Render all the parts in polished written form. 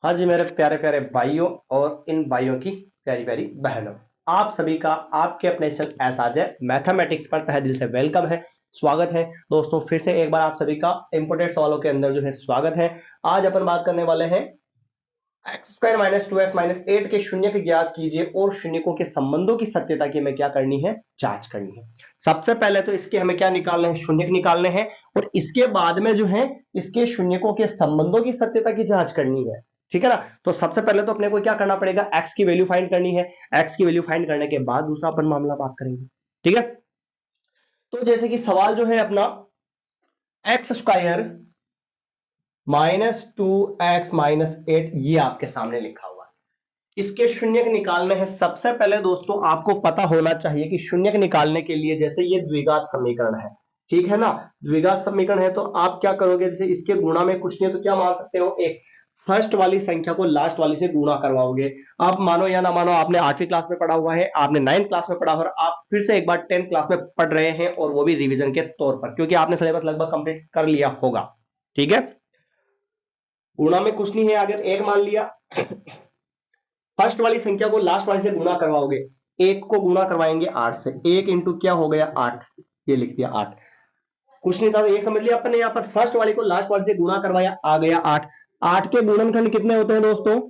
हाँ जी मेरे प्यारे प्यारे भाइयों और इन भाइयों की प्यारी प्यारी बहनों, आप सभी का आपके अपने चैनल एसाज मैथमेटिक्स पर तहे दिल से वेलकम है, स्वागत है दोस्तों। फिर से एक बार आप सभी का इंपोर्टेंट सवालों के अंदर जो है स्वागत है। आज अपन बात करने वाले हैं x square minus two x minus eight के शून्य के ज्ञात कीजिए और शून्यकों के संबंधों की सत्यता की हमें क्या करनी है, जांच करनी है। सबसे पहले तो इसके हमें क्या निकालने हैं, शून्यक निकालने हैं और इसके बाद में जो है इसके शून्यकों के संबंधों की सत्यता की जांच करनी है। ठीक है ना। तो सबसे पहले तो अपने को क्या करना पड़ेगा, एक्स की वैल्यू फाइंड करनी है। एक्स की वैल्यू फाइंड करने के बाद दूसरा अपन मामला बात करेंगे। ठीक है। तो जैसे कि सवाल जो है अपना x square minus two x minus eight ये आपके सामने लिखा हुआ है। इसके शून्यक निकालने हैं। सबसे पहले दोस्तों आपको पता होना चाहिए कि शून्यक निकालने के लिए जैसे ये द्विघात समीकरण है, ठीक है ना। द्विघात समीकरण है तो आप क्या करोगे, जैसे इसके गुणा में कुछ नहीं है तो क्या मान सकते हो, एक फर्स्ट वाली संख्या को लास्ट वाली से गुणा करवाओगे। आप मानो या ना मानो, आपने 8वीं क्लास में पढ़ा हुआ है, आपने 9th क्लास में पढ़ा और आप फिर से एक बार 10th क्लास में पढ़ रहे हैं और वो भी रिवीजन के तौर पर, क्योंकि आपने सिलेबस लगभग कंप्लीट कर लिया होगा। ठीक है। गुणा में कुछ नहीं है, आगे एक मान लिया। फर्स्ट वाली संख्या को लास्ट वाली से गुणा करवाओगे। एक को गुणा करवाएंगे 8 से, एक इंटू क्या हो गया 8, ये लिख दिया 8। कुछ नहीं था तो ये समझ लिया अपन ने, यहां पर फर्स्ट वाली को लास्ट वाली से गुणा करवाया, आ गया 8। 8 के गुणनखंड कितने होते हैं दोस्तों,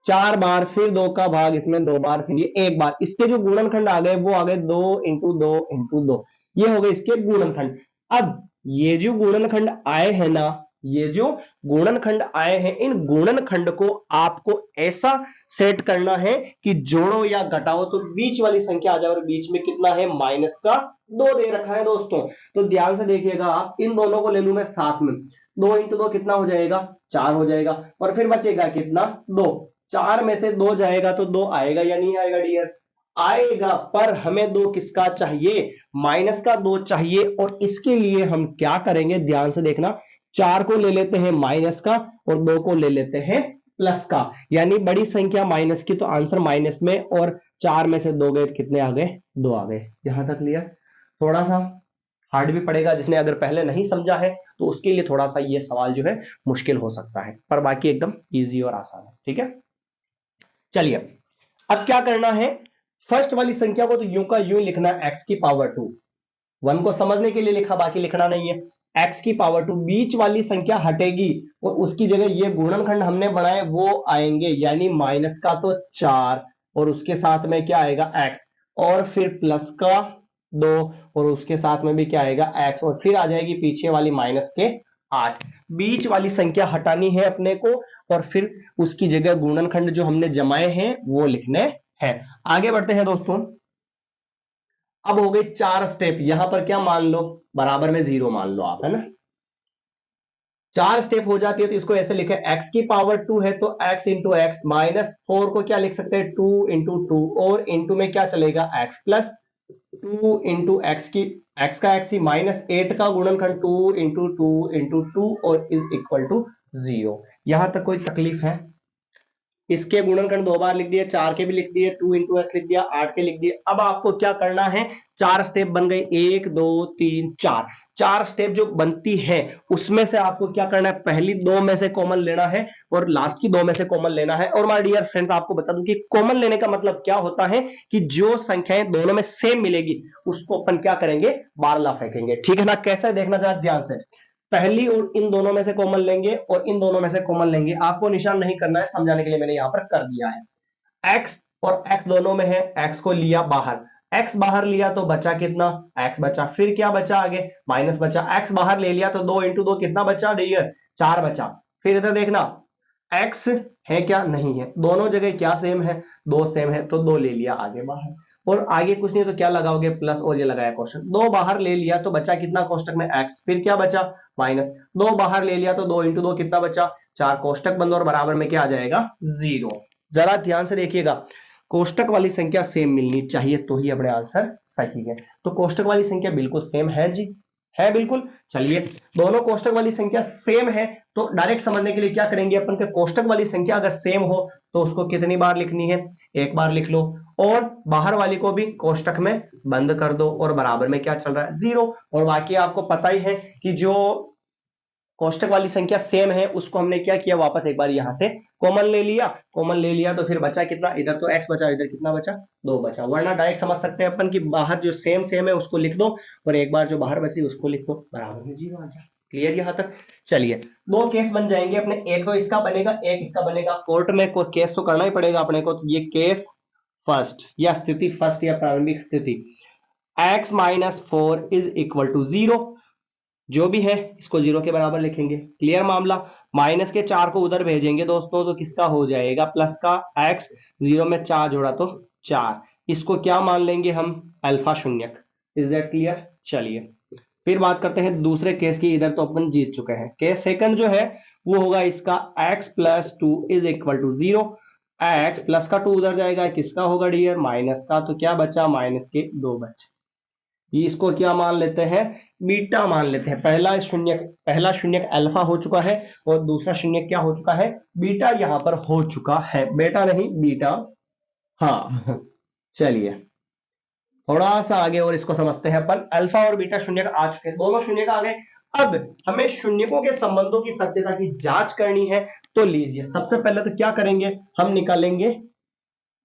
4 बार, फिर 2 का भाग इसमें 2 बार, फिर ये 1 बार। इसके जो गुणनखंड आ गए वो आ गए 2 इंटू 2 इंटू 2, ये हो गए इसके गुणनखंड। अब ये जो गुणनखंड आए हैं ना, ये जो गुणनखंड आए हैं, इन गुणनखंड को आपको ऐसा सेट करना है कि जोड़ो या घटाओ तो बीच वाली संख्या आ जाए, और बीच में कितना है, माइनस का 2 दे रखा है दोस्तों। तो ध्यान से देखिएगा आप, इन दोनों को ले लू मैं साथ में, 2 इंटू 2 कितना हो जाएगा, 4 हो जाएगा, और फिर बचेगा कितना, 2। 4 में से 2 जाएगा तो 2 आएगा या नहीं आएगा डियर, आएगा। पर हमें 2 किसका चाहिए, माइनस का 2 चाहिए। और इसके लिए हम क्या करेंगे, ध्यान से देखना, 4 को ले लेते हैं माइनस का और 2 को ले लेते हैं प्लस का, यानी बड़ी संख्या माइनस की तो आंसर माइनस में, और 4 में से 2 गए कितने आ गए, 2 आ गए। यहां तक क्लियर। थोड़ा सा हार्ड भी पड़ेगा, जिसने अगर पहले नहीं समझा है तो उसके लिए थोड़ा सा ये सवाल जो है मुश्किल हो सकता है, पर बाकी एकदम इजी और आसान है। ठीक है। चलिए अब क्या करना है, फर्स्ट वाली संख्या को तो यूं का यूं लिखना है, एक्स की पावर 2। 1 को समझने के लिए लिखा, बाकी लिखना नहीं है। एक्स की पावर 2, बीच वाली संख्या हटेगी और उसकी जगह ये गुणनखंड हमने बनाए वो आएंगे, यानी माइनस का तो 4 और उसके साथ में क्या आएगा एक्स, और फिर प्लस का 2 और उसके साथ में भी क्या आएगा एक्स, और फिर आ जाएगी पीछे वाली माइनस के 8। बीच वाली संख्या हटानी है अपने को, और फिर उसकी जगह गुणनखंड जो हमने जमाए हैं वो लिखने हैं। आगे बढ़ते हैं दोस्तों। अब हो गए 4 स्टेप, यहां पर क्या मान लो, बराबर में 0 मान लो आप, है ना। 4 स्टेप हो जाती है तो इसको ऐसे लिखे, x की पावर 2 है तो x इंटू एक्स, माइनस 4 को क्या लिख सकते हैं, 2 इंटू 2, और इंटू में क्या चलेगा x प्लस 2 इंटू एक्स की, x का x ही, माइनस 8 का गुणनखंड 2 इंटू 2 इंटू 2 और इज इक्वल टू 0। यहां तक कोई तकलीफ है, इसके गुणनखंड 2 बार लिख दिए, 4 के भी लिख दिए, 2 इंटू एक्स लिख दिया, 8 के लिख दिए। अब आपको क्या करना है, 4 स्टेप बन गई, 1 2 3 4। 4 स्टेप जो बनती है उसमें से आपको क्या करना है, पहली 2 में से कॉमन लेना है और लास्ट की 2 में से कॉमन लेना है। और माय डियर फ्रेंड्स आपको बता दूं कि कॉमन लेने का मतलब क्या होता है, कि जो संख्याएं दोनों में सेम मिलेगी उसको अपन क्या करेंगे, बारला फेंकेंगे। ठीक है ना। कैसे देखना जरा ध्यान से, पहली और इन दोनों में से कॉमन लेंगे और इन दोनों में से कॉमन लेंगे। आपको निशान नहीं करना है, समझाने के लिए मैंने यहां पर कर दिया है। x और x दोनों में है, x को लिया बाहर, x बाहर लिया तो बचा कितना, x बचा, फिर क्या बचा आगे, माइनस बचा। x बाहर ले लिया तो 2 इंटू 2 कितना बचा डियर, 4 बचा। फिर इधर देखना, x है क्या, नहीं है, दोनों जगह क्या सेम है, 2 सेम है तो 2 ले लिया आगे बाहर, और आगे कुछ नहीं तो क्या लगाओगे प्लस, और ये लगाया क्वेश्चन। 2 बाहर ले लिया तो बचा कितना कोष्टक में x, फिर क्या बचा माइनस, 2 बाहर ले लिया तो 2 इंटू 2 कितना बचा 4, कोष्टक बंद और बराबर में क्या आ जाएगा 0। जरा ध्यान से देखिएगा, कोष्टक वाली संख्या सेम मिलनी चाहिए तो ही अपने आंसर सही है। तो कोष्टक वाली संख्या बिल्कुल सेम है जी, है बिल्कुल। चलिए दोनों कोष्टक वाली संख्या सेम है तो डायरेक्ट समझने के लिए क्या करेंगे अपन के, कोष्टक वाली संख्या अगर सेम हो तो उसको कितनी बार लिखनी है, एक बार लिख लो, और बाहर वाली को भी कोष्टक में बंद कर दो और बराबर में क्या चल रहा है 0। और बाकी आपको पता ही है कि जो कोष्टक वाली संख्या सेम है, उसको हमने क्या किया, वापस एक बार यहां से कॉमन ले लिया, तो फिर बचा कितना, इधर तो x बचा, इधर कितना बचा, 2 बचा। वरना डायरेक्ट समझ सकते हैं अपन कि बाहर जो सेम सेम है उसको लिख दो और एक बार जो बाहर बची उसको लिख दो, बराबर में 0 आ जाए। क्लियर यहां तक? चलिए, दो केस बन जाएंगे अपने, एक तो इसका बनेगा, एक इसका बनेगा। कोर्ट में को केस तो करना ही पड़ेगा अपने को, तो ये केस फर्स्ट या स्थिति फर्स्ट या प्रारंभिक स्थिति, x minus 4 is equal to 0, जो भी है इसको 0 के बराबर लिखेंगे। क्लियर मामला? माइनस के 4 को उधर भेजेंगे दोस्तों, तो किसका हो जाएगा, प्लस का x, 0 में 4 जोड़ा तो 4, इसको क्या मान लेंगे हम, अल्फा शून्यक। Is that clear? चलिए फिर बात करते हैं दूसरे केस की। इधर तो अपन जीत चुके हैं। केस सेकंड जो है वो होगा इसका x plus 2 is equal to 0, x plus का 2 उधर जाएगा, किसका होगा डियर, माइनस का, तो क्या बचा, माइनस के 2 बचे। इसको क्या मान लेते हैं, बीटा मान लेते हैं। पहला शून्यक अल्फा हो चुका है और दूसरा शून्यक क्या हो चुका है, बीटा यहां पर हो चुका है, बेटा नहीं बीटा। हाँ चलिए थोड़ा सा आगे और इसको समझते हैं अपन। अल्फा और बीटा शून्यक आ चुके हैं, दोनों शून्यक आ गए। अब हमें शून्यकों के संबंधों की सत्यता की जांच करनी है, तो लीजिए सबसे पहले तो क्या करेंगे, हम निकालेंगे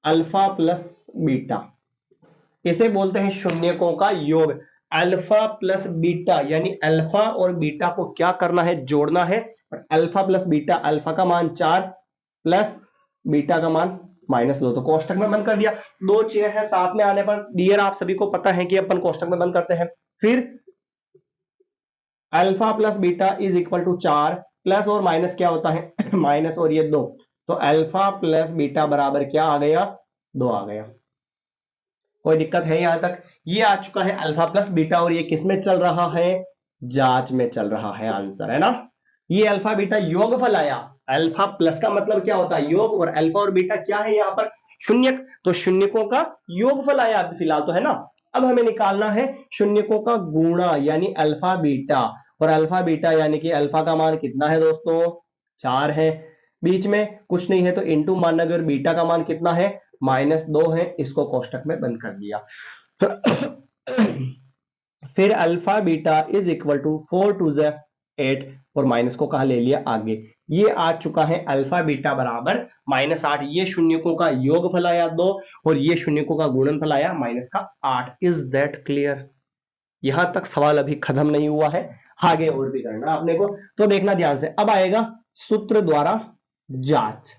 अल्फा प्लस बीटा, इसे बोलते हैं शून्यकों का योग। अल्फा प्लस बीटा यानी अल्फा और बीटा को क्या करना है, जोड़ना है। अल्फा प्लस बीटा, अल्फा का मान 4 प्लस बीटा का मान -2, तो कोष्टक में बंद कर दिया। दो चीजें हैं साथ में आने पर डियर, आप सभी को पता है कि अपन कोष्टक में बंद करते हैं। फिर alpha plus beta is equal to 4, plus और माइनस क्या होता है माइनस और ये 2, तो अल्फा प्लस बीटा बराबर क्या आ गया, 2 आ गया। कोई दिक्कत है यहां तक? ये आ चुका है अल्फा प्लस बीटा, और ये किस में चल रहा है, जांच में चल रहा है, आंसर है ना। ये अल्फा बीटा योगफल आया। अल्फा प्लस का मतलब क्या होता है, योग, और अल्फा और बीटा क्या है यहाँ पर, शून्यक, तो शून्यकों का योगफल आया अभी फिलहाल तो, है ना। अब हमें निकालना है शून्यकों का गुणा यानी अल्फा बीटा, और अल्फा बीटा यानी कि अल्फा का मान कितना है दोस्तों, 4 है, बीच में कुछ नहीं है तो इंटू मानना, अगर बीटा का मान कितना है, -2 है, इसको कोष्टक में बंद कर दिया। फिर alpha beta is equal to 4 2 8, और माइनस को कहा ले लिया आगे। ये आ चुका है अल्फा बीटा बराबर -8, ये शून्यकों का योगफल आया 2 और ये शून्यकों का गुणनफल आया -8। Is that clear? यहां तक सवाल अभी खत्म नहीं हुआ है, आगे और भी करना आपने को, तो देखना ध्यान से। अब आएगा सूत्र द्वारा जांच।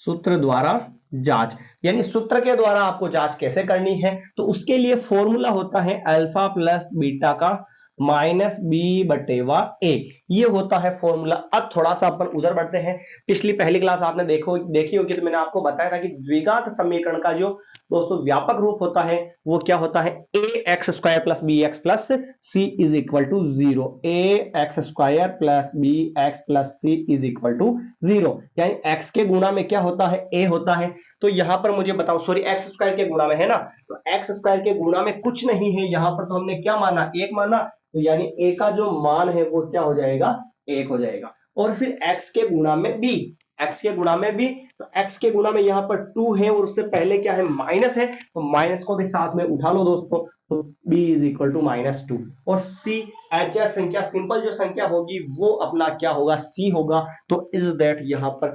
सूत्र द्वारा जांच यानी सूत्र के द्वारा आपको जांच कैसे करनी है, तो उसके लिए फॉर्मूला होता है अल्फा प्लस बीटा का -b/a, ये होता है फॉर्मूला। अब थोड़ा सा अपन उधर बढ़ते हैं। पहली क्लास आपने देखी होगी, तो मैंने आपको बताया था कि द्विघात समीकरण का जो दोस्तों व्यापक रूप होता है वो क्या होता है, ax² + bx + c is equal to 0। ax² + bx + c is equal to 0, यानी x के गुणा में क्या होता है, a होता है। तो यहां पर मुझे बताओ, सॉरी x² के गुणा में है ना, तो x² के गुणा में कुछ नहीं है, यहां पर तो हमने क्या माना, 1 माना, तो यानी a का जो मान है वो क्या हो जाएगा, 1 हो जाएगा। और फिर x के गुणा में b, x के गुणा में b, तो x के गुणा में यहाँ पर 2 है और उससे पहले क्या है, माइनस है, तो माइनस को भी साथ में उठा लो दोस्तों, तो b इज इक्वल टू -2। और c एग्जैक्ट संख्या, सिंपल जो संख्या होगी वो अपना क्या होगा, c होगा। तो इज दैट यहाँ पर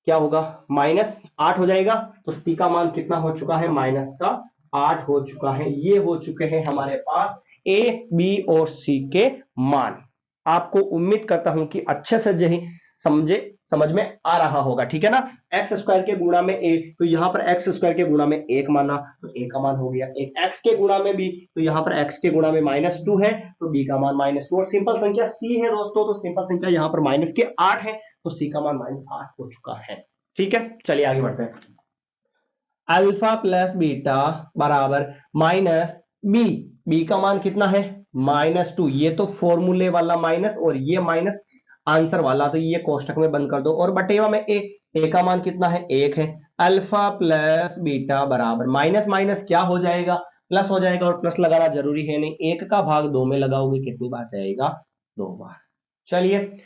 क्या होगा, -8 हो जाएगा। तो c का मान कितना हो चुका है, -8 हो चुका है। ये हो चुके हैं हमारे पास a, b और c के मान। आपको उम्मीद करता हूं कि अच्छे से यही समझ में आ रहा होगा, ठीक है ना। x² के गुणा में a, तो यहां पर x² के गुणा में 1 माना, तो a का मान हो गया 1। x के गुणा में b, तो यहां पर x के गुणा में -2 है, तो b का मान -2। और सिंपल संख्या c है दोस्तों, तो सिंपल संख्या यहां पर -8 है, तो c का मान -8 हो चुका है। ठीक है, चलिए आगे बढ़ते हैं। अल्फा प्लस बीटा बराबर -b का मान कितना है, -2। ये तो फॉर्मूले वाला माइनस और ये माइनस आंसर वाला, तो ये कोष्टक में बंद कर दो। और बटेवा में a का मान कितना है, 1 है। अल्फा प्लस बीटा बराबर माइनस माइनस क्या हो जाएगा, प्लस हो जाएगा, और प्लस लगाना जरूरी है नहीं, 1 का भाग 2 में लगाओगे कितनी बार जाएगा, 2 बार। चलिए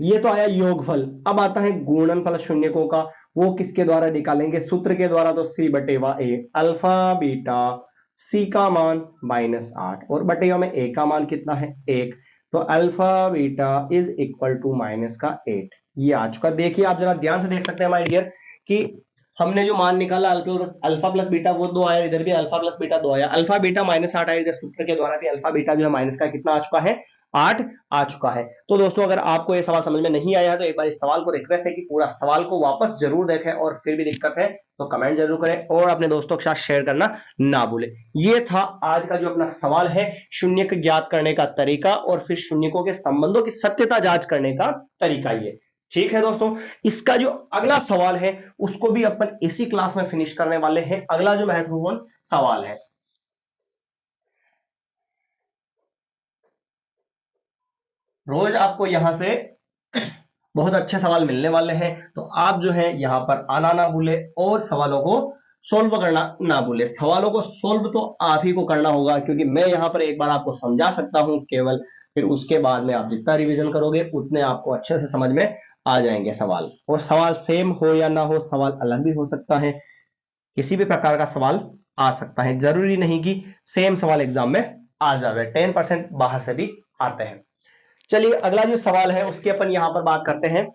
ये तो आया योगफल। अब आता है गुणनफल शून्यकों का, वो किसके द्वारा निकालेंगे, सूत्र के द्वारा, तो c/a। अल्फा बीटा सी का मान -8 और बटेगा में ए का मान कितना है 1, तो alpha beta is equal to -8। ये आ चुका। देखिए आप जरा ध्यान से देख सकते हैं माय डियर कि हमने जो मान निकाला अल्फा प्लस बीटा वो 2 आया, इधर भी अल्फा प्लस बीटा 2 आया, अल्फा बीटा -8 आया, इधर सूत्र के द्वारा भी अल्फा बीटा जो है माइनस का कितना आ चुका है 8 आ चुका है। तो दोस्तों अगर आपको ये सवाल समझ में नहीं आया है तो एक बार इस सवाल को रिक्वेस्ट है कि पूरा सवाल को वापस जरूर देखें और फिर भी दिक्कत है तो कमेंट जरूर करें और अपने दोस्तों के साथ शेयर करना ना भूलें। ये था आज का जो अपना सवाल है, शून्यक ज्ञात करने का तरीका और फिर शून्यकों के संबंधों की सत्यता जांच करने का तरीका। ये ठीक है दोस्तों। इसका जो अगला सवाल है उसको भी अपन इसी क्लास में फिनिश करने वाले हैं। अगला जो महत्वपूर्ण सवाल है, रोज आपको यहां से बहुत अच्छे सवाल मिलने वाले हैं, तो आप जो है यहां पर आना ना भूले और सवालों को सोल्व करना ना भूले। सवालों को सोल्व तो आप ही को करना होगा क्योंकि मैं यहां पर एक बार आपको समझा सकता हूं केवल, फिर उसके बाद में आप जितना रिवीजन करोगे उतने आपको अच्छे से समझ में आ जाएंगे सवाल। और सवाल सेम हो या ना हो, सवाल अलग भी हो सकता है, किसी भी प्रकार का सवाल आ सकता है, जरूरी नहीं कि सेम सवाल एग्जाम में आ जाए। 10% बाहर से भी आते हैं। चलिए अगला जो सवाल है उसकी अपन यहां पर बात करते हैं।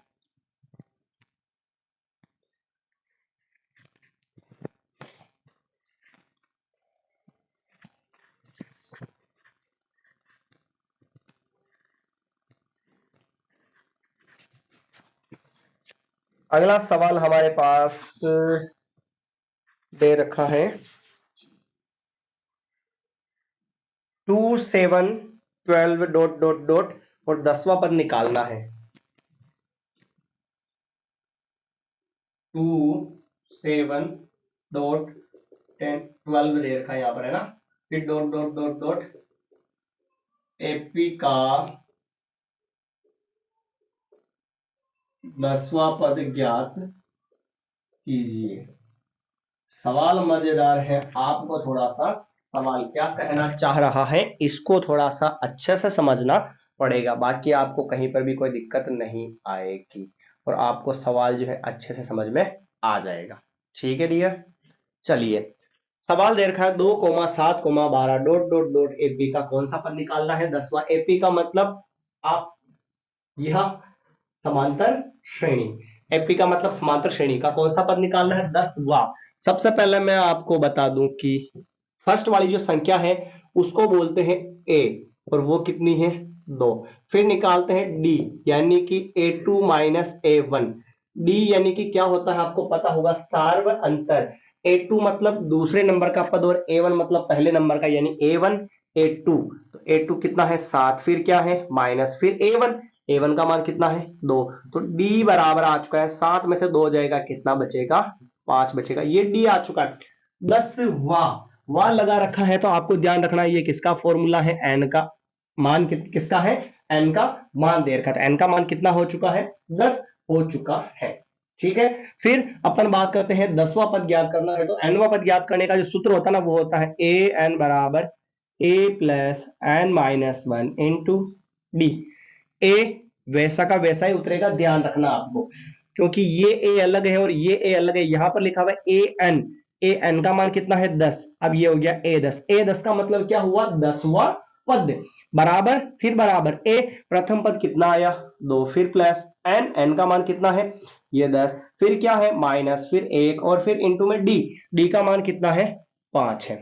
अगला सवाल हमारे पास दे रखा है 2 7 12 डॉट डॉट डॉट और 10वां पद निकालना है। 2 7 डॉट 10 12 दे रखा है यहां पर, है ना, फिर dot dot dot dot AP का 10वां पद ज्ञात कीजिए। सवाल मजेदार है, आपको थोड़ा सा सवाल क्या कहना चाह रहा है इसको थोड़ा सा अच्छे से समझना पड़ेगा, बाकी आपको कहीं पर भी कोई दिक्कत नहीं आएगी और आपको सवाल जो है अच्छे से समझ में आ जाएगा। ठीक है डियर, चलिए सवाल दे रखा है 2,7,12 डॉट डॉट डॉट एपी का कौन सा पद निकालना है 10वां। एपी का मतलब आप यह समांतर श्रेणी, एपी का मतलब समांतर श्रेणी का कौन सा पद निकालना है 10वां। सबसे पहले मैं आपको बता दूं कि फर्स्ट वाली जो संख्या है उसको बोलते हैं ए और वो कितनी है 2। फिर निकालते हैं डी यानी कि a2 माइनस a1। डी यानी कि क्या होता है आपको पता होगा, सार्व अंतर। a2 मतलब दूसरे नंबर का पद और a1 मतलब पहले नंबर का, यानी a1 a2। तो a2 कितना है 7, फिर क्या है माइनस, फिर a1, a1 का मान कितना है 2। तो d बराबर आ चुका है 7 में से 2 जाएगा कितना बचेगा 5 बचेगा, ये d आ चुका है। 10वां वां लगा रखा है तो आपको ध्यान रखना ये किसका फॉर्मूला है, n का मान किसका है, n का मान दे रखा है। n का मान कितना हो चुका है 10 हो चुका है। ठीक है, फिर अपन बात करते हैं 10वां पद ज्ञात करना है, तो nवां पद ज्ञात करने का जो सूत्र होता है ना वो होता है a n बराबर a plus n minus 1 into d. A वैसा का वैसा ही उतरेगा, ध्यान रखना आपको, क्योंकि ये ए अलग है और ये ए अलग है। यहां पर लिखा हुआ है ए एन, ए एन का मान कितना है 10, अब ये हो गया ए 10। ए 10 का मतलब क्या हुआ 10वां पद बराबर, फिर बराबर ए प्रथम पद कितना आया 2, फिर प्लस एन, एन का मान कितना है ये 10, फिर क्या है माइनस, फिर 1 और फिर इंटू में डी, डी का मान कितना है 5 है।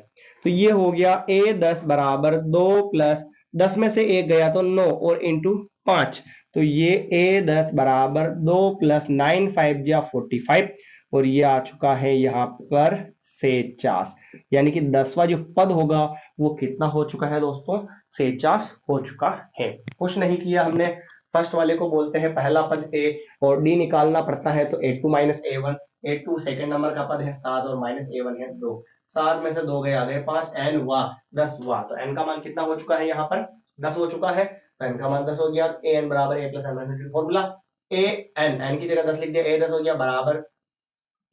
तो ये हो गया ए 10 बराबर 2 प्लस 10 में से 1 गया तो 9 और इंटू 5, तो ये ए 10 बराबर 2 प्लस 9 5 या 45 और ये आ चुका है यहाँ पर 49, यानी कि 10वां जो पद होगा वो कितना हो चुका है दोस्तों 49 हो चुका है। कुछ नहीं किया हमने, फर्स्ट वाले को बोलते हैं पहला पद ए और डी निकालना पड़ता है तो a2 minus a1, a2 second number का पद है 7 और माइनस a1 है 2, 7 में से 2 गए आ गए 5, n हुआ 10 हुआ, तो n का मान कितना हो चुका है यहाँ पर 10 हो चुका है, तो n का मान 10 हो गया। ए एन बराबर ए plus N minus formula, A N, N की जगह 10 लिख दिया, ए 10 हो गया बराबर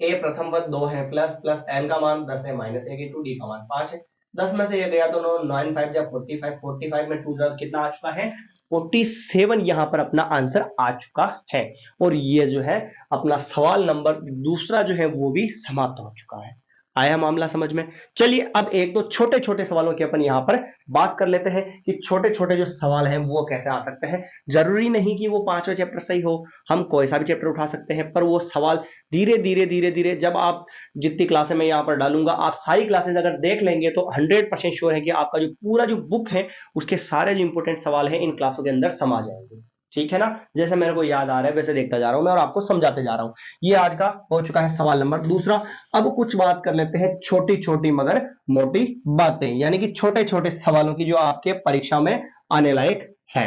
ए प्रथम पद 2 है प्लस प्लस एन का मान 10 है माइनस 1 इंटू डी का मान 5 है। 10 में से ये गया तो 9 9 5 या 45, 45 में 2 कितना आ चुका है 47, यहाँ पर अपना आंसर आ चुका है। और ये जो है अपना सवाल नंबर दूसरा जो है वो भी समाप्त हो चुका है। आया मामला समझ में। चलिए अब एक दो छोटे छोटे सवालों की अपन यहां पर बात कर लेते हैं कि छोटे छोटे जो सवाल हैं वो कैसे आ सकते हैं। जरूरी नहीं कि वो पांचवें चैप्टर से ही हो, हम कोई सा भी चैप्टर उठा सकते हैं, पर वो सवाल धीरे धीरे धीरे धीरे जब आप जितनी क्लासें मैं यहां पर डालूंगा आप सारी क्लासेस अगर देख लेंगे तो 100% श्योर है कि आपका जो पूरा जो बुक है उसके सारे जो इंपोर्टेंट सवाल हैं इन क्लासों के अंदर समा जाएंगे। ठीक है ना, जैसे मेरे को याद आ रहा है वैसे देखता जा रहा हूं मैं और आपको समझाते जा रहा हूं। ये आज का हो चुका है सवाल नंबर दूसरा। अब कुछ बात कर लेते हैं छोटी छोटी मगर मोटी बातें, यानी कि छोटे छोटे सवालों की जो आपके परीक्षा में आने लायक है।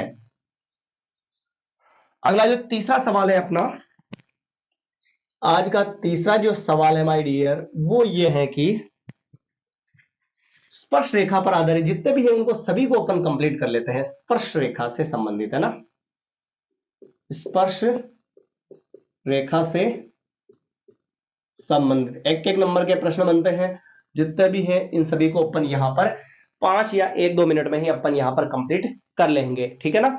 अगला जो तीसरा सवाल है अपना, आज का तीसरा जो सवाल है माय डियर वो ये है कि स्पर्श रेखा पर आधारित जितने भी हैं उनको सभी को अपन कंप्लीट कर लेते हैं। स्पर्श रेखा से संबंधित है ना, स्पर्श रेखा से संबंधित एक एक नंबर के प्रश्न बनते हैं, जितने भी हैं इन सभी को अपन यहां पर 5 या 1-2 मिनट में ही अपन यहां पर कंप्लीट कर लेंगे। ठीक है ना।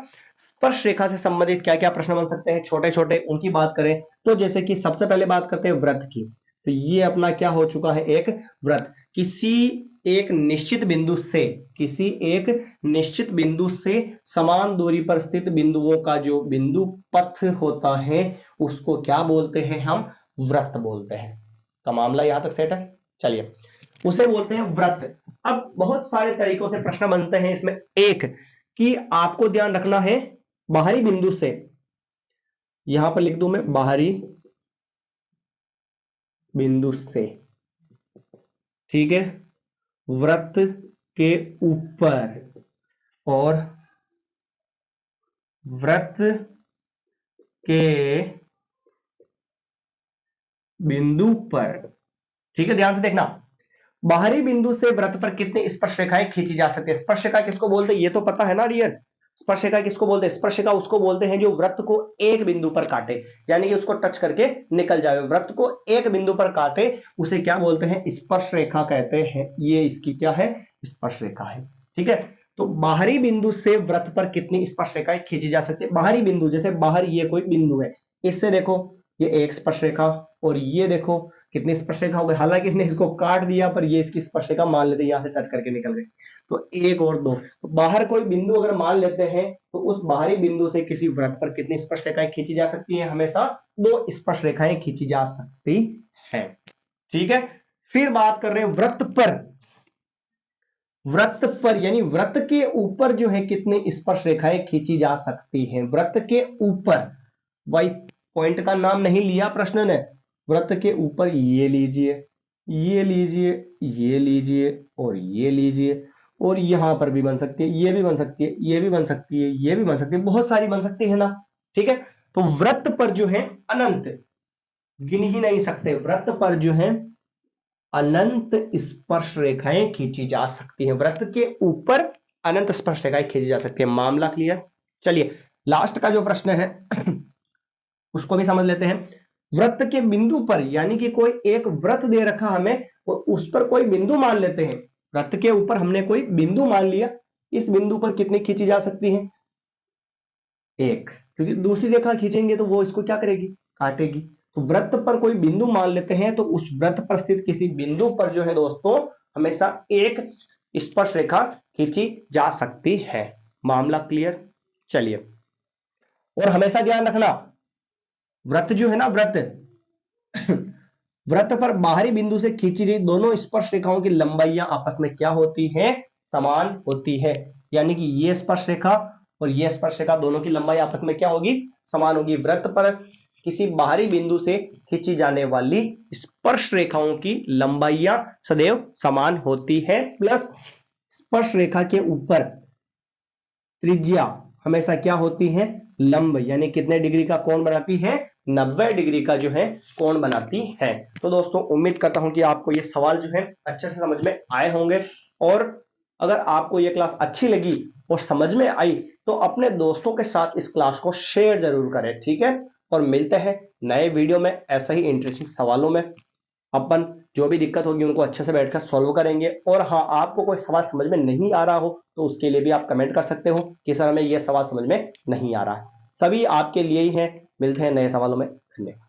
स्पर्श रेखा से संबंधित क्या क्या प्रश्न बन सकते हैं छोटे छोटे, उनकी बात करें तो जैसे कि सबसे पहले बात करते हैं व्रत की, तो ये अपना क्या हो चुका है, एक व्रत। किसी एक निश्चित बिंदु से, किसी एक निश्चित बिंदु से समान दूरी पर स्थित बिंदुओं का जो बिंदु पथ होता है उसको क्या बोलते हैं, हम व्रत बोलते हैं। का मामला यहां तक सेट है। चलिए उसे बोलते हैं व्रत। अब बहुत सारे तरीकों से प्रश्न बनते हैं इसमें, एक कि आपको ध्यान रखना है बाहरी बिंदु से, यहां पर लिख दूं मैं बाहरी बिंदु से, ठीक है, व्रत के ऊपर और व्रत के बिंदु पर, ठीक है, ध्यान से देखना, बाहरी बिंदु से व्रत पर कितनी स्पर्श रेखाएं खींची जा सकती है। स्पर्श रेखा किसको बोलते हैं ये तो पता है ना डियर, स्पर्श रेखा किसको बोलते हैं, स्पर्श रेखा उसको बोलते हैं जो व्रत को एक बिंदु पर काटे, यानी कि उसको टच करके निकल जाए, व्रत को एक बिंदु पर काटे उसे क्या बोलते हैं, स्पर्श रेखा कहते हैं। ये इसकी क्या है, स्पर्श रेखा है। ठीक है, तो बाहरी बिंदु से व्रत पर कितनी स्पर्श रेखाएं खींची जा सकती है। बाहरी बिंदु जैसे बाहर ये कोई बिंदु है, इससे देखो ये एक स्पर्श रेखा और ये देखो कितनी स्पर्श रेखा हो गई, हालांकि इसने इसको काट दिया पर ये इसकी स्पर्श रेखा मान लेते, यहां से टच करके निकल गए, तो एक और दो, तो बाहर कोई बिंदु अगर मान लेते हैं तो उस बाहरी बिंदु से किसी व्रत पर कितनी स्पर्श रेखाएं खींची जा सकती है, हमेशा 2 स्पर्श रेखाएं खींची जा सकती है। ठीक है, फिर बात कर रहे हैं व्रत पर, व्रत पर यानी व्रत के ऊपर जो है कितनी स्पर्श रेखाएं खींची जा सकती हैं। व्रत के ऊपर, भाई पॉइंट का नाम नहीं लिया प्रश्न ने, व्रत के ऊपर ये लीजिए, ये लीजिए, ये लीजिए और ये लीजिए, और यहां पर भी बन सकती है, ये भी बन सकती है, ये भी बन सकती है, ये भी बन सकती है, बहुत सारी बन सकती है ना। ठीक है, तो व्रत पर जो है अनंत, गिन ही नहीं सकते, व्रत पर जो है अनंत स्पर्श रेखाएं खींची जा सकती हैं। व्रत के ऊपर अनंत स्पर्श रेखाएं खींची जा सकती है। मामला क्लियर। चलिए लास्ट का जो प्रश्न है उसको भी समझ लेते हैं। व्रत के बिंदु पर, यानी कि कोई एक व्रत दे रखा हमें और उस पर कोई बिंदु मान लेते हैं, व्रत के ऊपर हमने कोई बिंदु मान लिया, इस बिंदु पर कितनी खींची जा सकती है, एक, क्योंकि दूसरी रेखा खींचेंगे तो वो इसको क्या करेगी, काटेगी। तो व्रत पर कोई बिंदु मान लेते हैं तो उस व्रत पर स्थित किसी बिंदु पर जो है दोस्तों हमेशा एक स्पर्श रेखा खींची जा सकती है। मामला क्लियर। चलिए, और हमेशा ध्यान रखना व्रत जो है ना, व्रत व्रत पर बाहरी बिंदु से खींची गई दोनों स्पर्श रेखाओं की लंबाइयां आपस में क्या होती हैं, समान होती है। यानी कि ये स्पर्श रेखा और ये स्पर्श रेखा दोनों की लंबाई आपस में क्या होगी, समान होगी। व्रत पर किसी बाहरी बिंदु से खींची जाने वाली स्पर्श रेखाओं की लंबाइयां सदैव समान होती है, प्लस स्पर्श रेखा के ऊपर त्रिज्या हमेशा क्या होती है, लंब, यानी कितने डिग्री का कोण बनाती है, 90 डिग्री का जो है कोण बनाती है। तो दोस्तों उम्मीद करता हूं कि आपको ये सवाल जो है अच्छे से समझ में आए होंगे, और अगर आपको ये क्लास अच्छी लगी और समझ में आई तो अपने दोस्तों के साथ इस क्लास को शेयर जरूर करें। ठीक है, और मिलते हैं नए वीडियो में ऐसा ही इंटरेस्टिंग सवालों में। अपन जो भी दिक्कत होगी उनको अच्छे से बैठकर सॉल्व करेंगे। और हाँ, आपको कोई सवाल समझ में नहीं आ रहा हो तो उसके लिए भी आप कमेंट कर सकते हो कि सर हमें यह सवाल समझ में नहीं आ रहा है। सभी आपके लिए ही है। मिलते हैं नए सवालों में। धन्यवाद।